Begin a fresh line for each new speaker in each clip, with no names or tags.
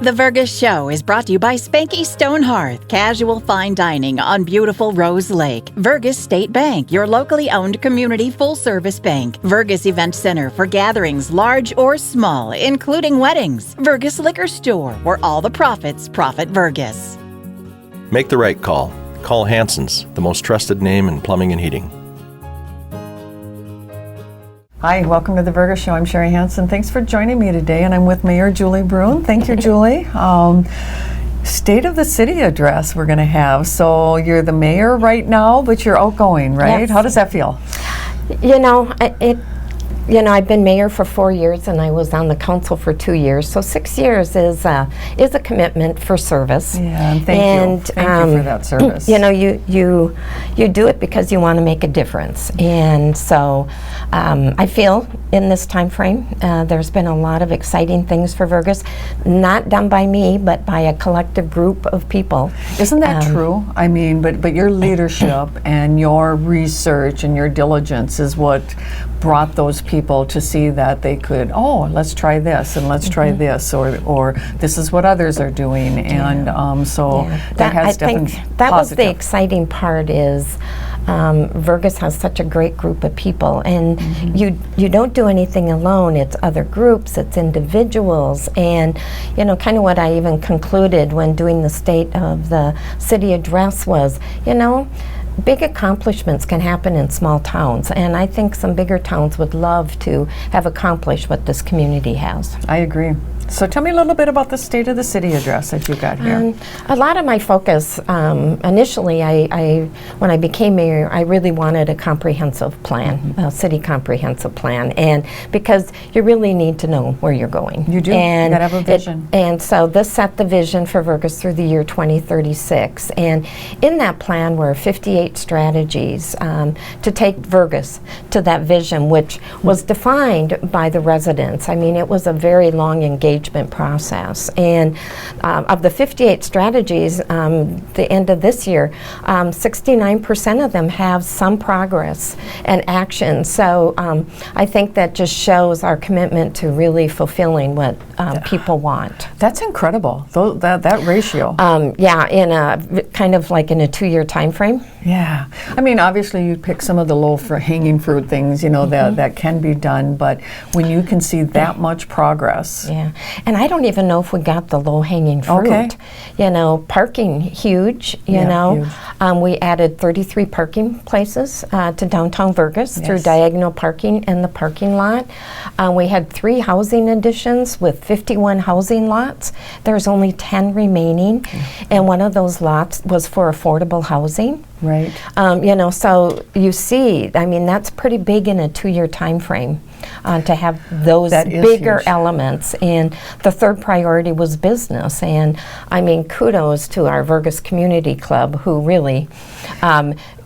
The Vergas Show is brought to you by Spanky Stone Hearth, casual fine dining on beautiful Rose Lake. Vergas State Bank, your locally owned community full-service bank. Vergas Event Center for gatherings large or small, including weddings. Vergas Liquor Store, where all the profits profit Vergas.
Make the right call. Call Hanson's, the most trusted name in plumbing and heating.
Hi, welcome to the Vergas Show. I'm Sherri Hanson. Thanks for joining me today, and I'm with Mayor Julie Bruhn. Thank you, Julie. State of the City address we're going to have. So you're the mayor right now, but you're outgoing, right?
Yes.
How does that feel?
I've been mayor for 4 years, and I was on the council for 2 years. So 6 years is a commitment for service.
Yeah, and thank you for that service.
You do it because you want to make a difference, and so I feel in this time frame there's been a lot of exciting things for Vergas, not done by me, but by a collective group of people.
Isn't that true? I mean, but your leadership and your research and your diligence is what brought those people to see that they could, let's try this and let's try this, or this is what others are doing, and that has definitely
that
positive.
was the exciting part is Vergas has such a great group of people, and you don't do anything alone. It's other groups, it's individuals, and kind of what I even concluded when doing the State of the City address was, big accomplishments can happen in small towns, and I think some bigger towns would love to have accomplished what this community has.
I agree. So tell me a little bit about the State of the City address that you got here.
A lot of my focus, initially, when I became mayor, I really wanted a comprehensive plan, a city comprehensive plan, and because you really need to know where you're going.
You do.
And
you got to have a vision.
And so this set the vision for Vergas through the year 2036, and in that plan were 58 strategies to take Vergas to that vision, which was defined by the residents. I mean, it was a very long engagement process, and of the 58 strategies, the end of this year, 69% of them have some progress and action. So I think that just shows our commitment to really fulfilling what people want.
That's incredible, that ratio.
In a kind of like in a 2-year time frame.
Yeah, I mean, obviously you pick some of the low hanging fruit things, that can be done, but when you can see that much progress.
Yeah, and I don't even know if we got the low hanging fruit.
Okay.
Parking, huge,
huge.
We added 33 parking places to downtown Vergas through diagonal parking in the parking lot. We had 3 housing additions with 51 housing lots. There's only 10 remaining, and one of those lots was for affordable housing.
Right.
So you see, I mean, that's pretty big in a 2-year time frame to have those bigger
huge.
elements. And the third priority was business. And I mean, kudos to our Vergas Community Club, who really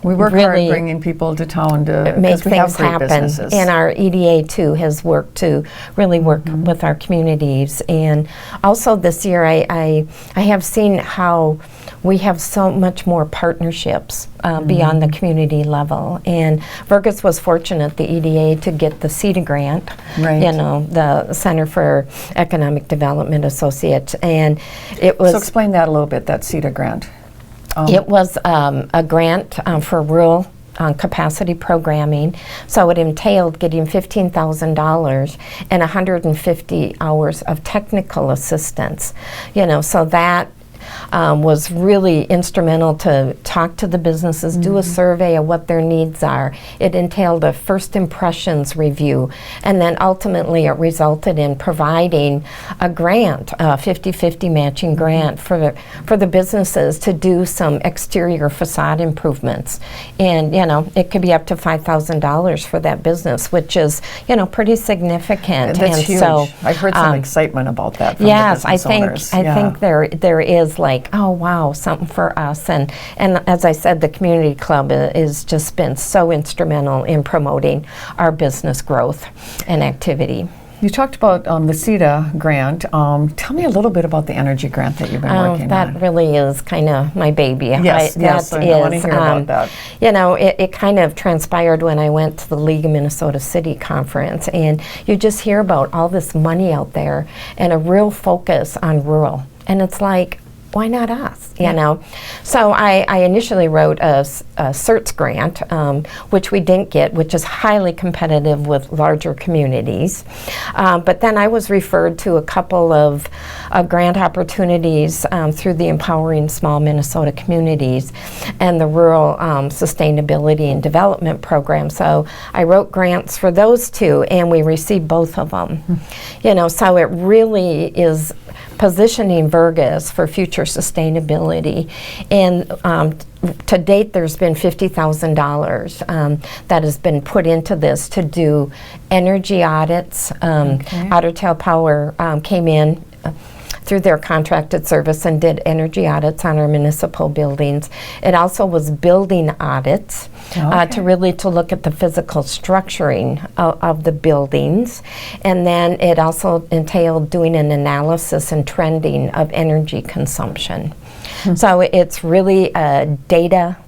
we work hard bringing people to town to
make things happen.
Businesses.
And our EDA too has worked to really work with our communities. And also this year, I have seen how we have so much more partnerships beyond the community level. And Vergas was fortunate, the EDA, to get the CETA grant, the Center for Economic Development Associates. And it was...
So explain that a little bit, that CETA grant.
It was a grant for rural capacity programming, so it entailed getting $15,000 and 150 hours of technical assistance. So that was really instrumental to talk to the businesses, do a survey of what their needs are. It entailed a first impressions review, and then ultimately it resulted in providing a grant, a 50-50 matching grant for the businesses to do some exterior facade improvements. And it could be up to $5,000 for that business, which is pretty significant.
That's
and
huge.
So
I've heard some excitement about that from
yes,
the business owners.
I think there is like, oh wow, something for us. And as I said, the community club has just been so instrumental in promoting our business growth and activity.
You talked about the CETA grant. Tell me a little bit about the energy grant that you've been working on.
That really is kind of my baby.
Yes, I want to hear about that.
You know, it kind of transpired when I went to the League of Minnesota City Conference, and you just hear about all this money out there and a real focus on rural. And it's like, why not us, you know? So I initially wrote a CERTS grant, which we didn't get, which is highly competitive with larger communities. But then I was referred to a couple of grant opportunities through the Empowering Small Minnesota Communities and the Rural Sustainability and Development Program. So I wrote grants for those two, and we received both of them. You know, so it really is positioning Vergas for future sustainability. And to date, there's been $50,000 that has been put into this to do energy audits. Otter Tail Power came in through their contracted service and did energy audits on our municipal buildings. It also was building audits to look at the physical structuring of the buildings. And then it also entailed doing an analysis and trending of energy consumption. So it's really data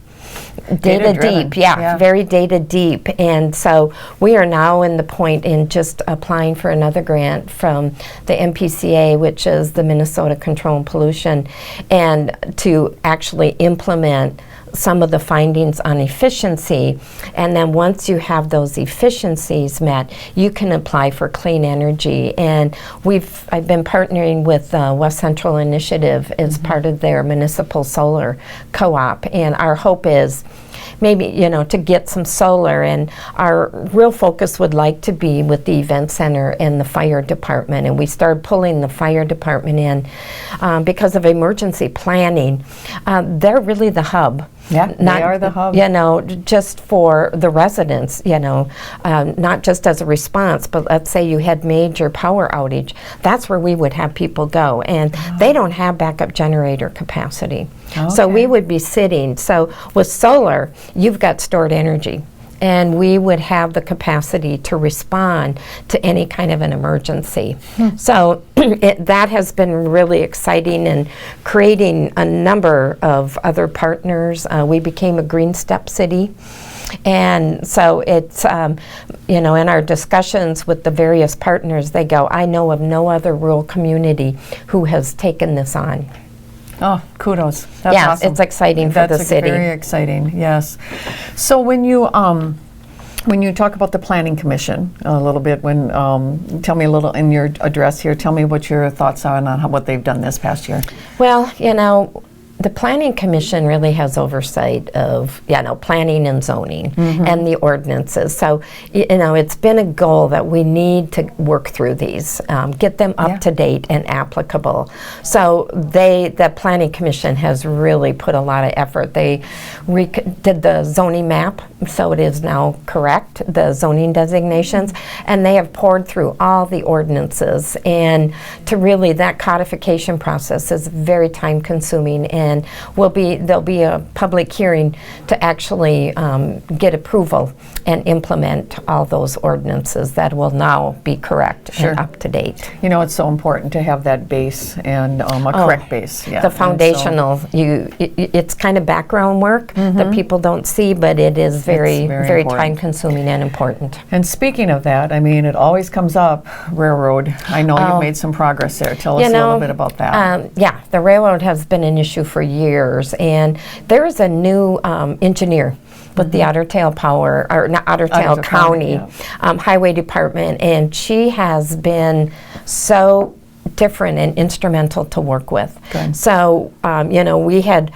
deep, very data deep. And so we are now in the point in just applying for another grant from the MPCA, which is the Minnesota Control and Pollution, and to actually implement some of the findings on efficiency. And then once you have those efficiencies met, you can apply for clean energy. And I've been partnering with West Central Initiative as part of their municipal solar co-op. And our hope is maybe, you know, to get some solar, and our real focus would like to be with the event center and the fire department. And we started pulling the fire department in because of emergency planning. They're really the hub.
Yeah, they are the hub.
You know, just for the residents, you know, not just as a response, but let's say you had major power outage. That's where we would have people go. And they don't have backup generator capacity. So we would be sitting. So with solar, you've got stored energy. And we would have the capacity to respond to any kind of an emergency. So that has been really exciting, and creating a number of other partners. We became a Green Step City. And so it's, you know, in our discussions with the various partners, they go, I know of no other rural community who has taken this on.
Oh, kudos. That's awesome.
It's exciting for the city.
Very exciting, yes. So when you talk about the Planning Commission a little bit, tell me a little in your address here, tell me what your thoughts are on what they've done this past year.
Well, you know, the Planning Commission really has oversight of, you know, planning and zoning and the ordinances. So, you know, it's been a goal that we need to work through these, get them up to date and applicable. So the Planning Commission has really put a lot of effort. They did the zoning map, so it is now correct, the zoning designations, and they have poured through all the ordinances. And to really, that codification process is very time consuming, and there'll be a public hearing to actually get approval and implement all those ordinances that will now be correct and up to date.
You know, it's so important to have that base and a correct base. Yeah.
The foundational, it's kind of background work that people don't see, but it is very time consuming and important.
And speaking of that, I mean, it always comes up, railroad. I know you've made some progress there. Tell us a little bit about that.
Yeah, the railroad has been an issue for years, and there is a new engineer with the Otter Tail Power, or not Otter Tail County Highway Department, and she has been so different and instrumental to work with.
Good.
So, you know, we had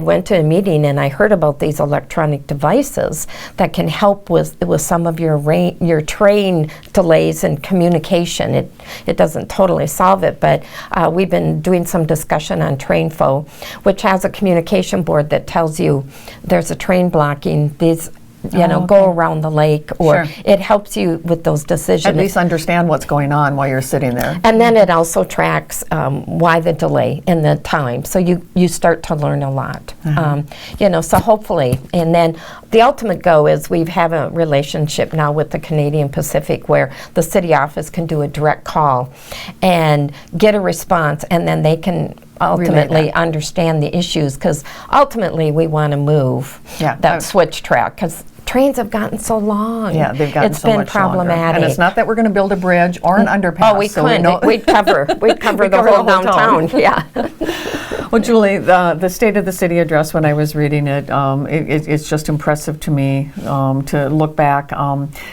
went to a meeting, and I heard about these electronic devices that can help with some of your train delays and communication. It doesn't totally solve it, but we've been doing some discussion on TrainFo, which has a communication board that tells you there's a train blocking. These go around the lake, or
Sure.
it helps you with those decisions.
At least understand what's going on while you're sitting there.
And then it also tracks why the delay in the time. So you start to learn a lot. So hopefully, and then the ultimate goal is we have a relationship now with the Canadian Pacific where the city office can do a direct call and get a response, and then they can ultimately understand the issues, because ultimately we want to move that switch track, because trains have gotten so long.
Yeah, they've gotten
it's
so
been
much longer.
problematic.
And it's not that we're going to build a bridge or an underpass.
Oh, we
so
couldn't. We'd cover the whole downtown. Yeah.
Well, Julie, the State of the City address, when I was reading it, it's just impressive to me to look back.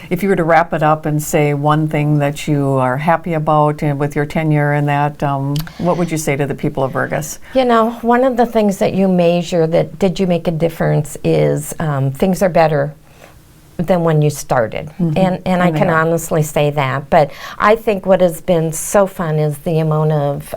If you were to wrap it up and say one thing that you are happy about and with your tenure in that, what would you say to the people of Vergas?
One of the things that you measure that did you make a difference is things are better than when you started. And I can honestly say that. But I think what has been so fun is the amount of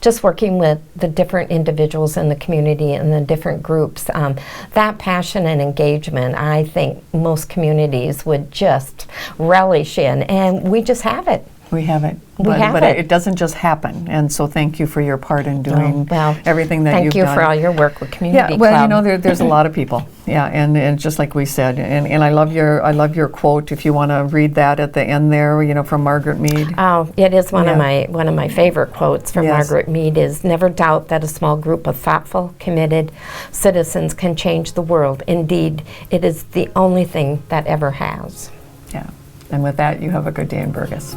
just working with the different individuals in the community and the different groups. That passion and engagement, I think most communities would just relish in, and we just have it.
We have it.
But
it doesn't just happen. And so thank you for your part in doing everything that you've done.
Thank you for all your work with Community Club.
There's a lot of people. Yeah, and just like we said, and I love your quote. If you want to read that at the end there, from Margaret Mead.
Oh, it is one of my favorite quotes from Margaret Mead is, "Never doubt that a small group of thoughtful, committed citizens can change the world. Indeed, it is the only thing that ever has."
Yeah. And with that, you have a good day in Vergas.